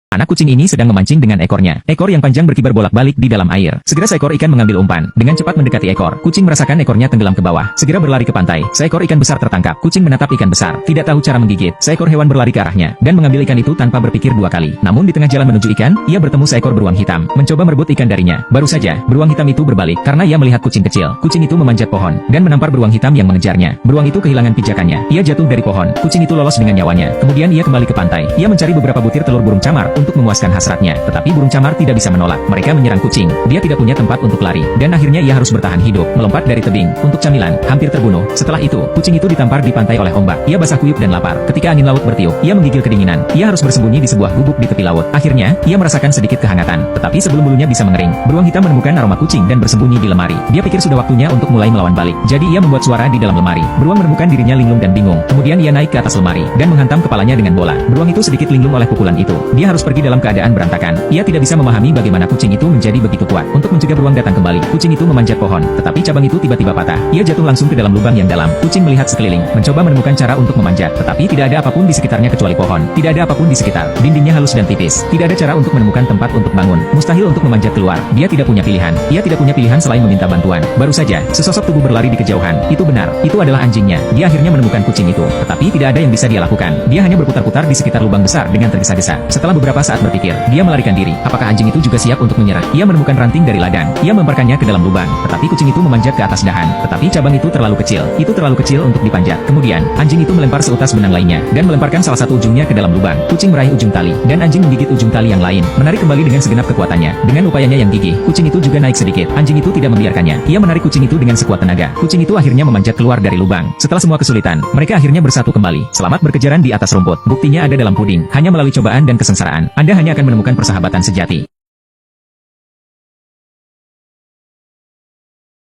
Anak kucing ini sedang memancing dengan ekornya. Ekor yang panjang berkibar bolak-balik di dalam air. Segera seekor ikan mengambil umpan. Dengan cepat mendekati ekor. Kucing merasakan ekornya tenggelam ke bawah. Segera berlari ke pantai. Seekor ikan besar tertangkap. Kucing menatap ikan besar. Tidak tahu cara menggigit. Seekor hewan berlari ke arahnya dan mengambil ikan itu tanpa berpikir dua kali. Namun di tengah jalan menuju ikan, ia bertemu seekor beruang hitam. Mencoba merebut ikan darinya. Baru saja, beruang hitam itu berbalik karena ia melihat kucing kecil. Kucing itu memanjat pohon dan menampar beruang hitam yang mengejarnya. Beruang itu kehilangan pijakannya. Ia jatuh dari pohon. Kucing itu lolos dengan nyawanya. Kemudian ia kembali ke pantai. Ia mencari beberapa butir telur burung camar untuk memuaskan hasrat. Tetapi burung camar tidak bisa menolak. Mereka menyerang kucing. Dia tidak punya tempat untuk lari. Dan akhirnya ia harus bertahan hidup, melompat dari tebing. Untuk camilan, hampir terbunuh. Setelah itu, kucing itu ditampar di pantai oleh ombak. Ia basah kuyup dan lapar. Ketika angin laut bertiup, ia menggigil kedinginan. Ia harus bersembunyi di sebuah gubuk di tepi laut. Akhirnya, ia merasakan sedikit kehangatan. Tetapi sebelum bulunya bisa mengering, beruang hitam menemukan aroma kucing dan bersembunyi di lemari. Dia pikir sudah waktunya untuk mulai melawan balik. Jadi ia membuat suara di dalam lemari. Beruang menemukan dirinya linglung dan bingung. Kemudian ia naik ke atas lemari dan menghantam kepalanya dengan bola. Beruang itu sedikit linglung oleh pukulan itu. Dia harus pergi dalam keadaan berantakan. Ia tidak bisa memahami bagaimana kucing itu menjadi begitu kuat. Untuk mencegah beruang datang kembali, kucing itu memanjat pohon, tetapi cabang itu tiba-tiba patah. Ia jatuh langsung ke dalam lubang yang dalam. Kucing melihat sekeliling, mencoba menemukan cara untuk memanjat, tetapi tidak ada apapun di sekitarnya kecuali pohon. Tidak ada apapun di sekitar. Dindingnya halus dan tipis. Tidak ada cara untuk menemukan tempat untuk bangun. Mustahil untuk memanjat keluar. Dia tidak punya pilihan. Ia tidak punya pilihan selain meminta bantuan. Baru saja, sesosok tubuh berlari di kejauhan. Itu benar. Itu adalah anjingnya. Dia akhirnya menemukan kucing itu, tetapi tidak ada yang bisa dia lakukan. Dia hanya berputar-putar di sekitar lubang besar dengan tergesa-gesa. Setelah beberapa saat berpikir, dia melarikan diri. Apakah anjing itu juga siap untuk menyerah? Ia menemukan ranting dari ladang. Ia melemparkannya ke dalam lubang. Tetapi kucing itu memanjat ke atas dahan. Tetapi cabang itu terlalu kecil. Itu terlalu kecil untuk dipanjat. Kemudian, anjing itu melempar seutas benang lainnya dan melemparkan salah satu ujungnya ke dalam lubang. Kucing meraih ujung tali dan anjing menggigit ujung tali yang lain. Menarik kembali dengan segenap kekuatannya. Dengan upayanya yang gigih, kucing itu juga naik sedikit. Anjing itu tidak membiarkannya. Ia menarik kucing itu dengan sekuat tenaga. Kucing itu akhirnya memanjat keluar dari lubang. Setelah semua kesulitan, mereka akhirnya bersatu kembali. Selamat berkejaran di atas rumput. Buktinya ada dalam puding. Hanya melalui cobaan dan kesengsaraan, Anda hanya akan menemukan persahabatan sejati.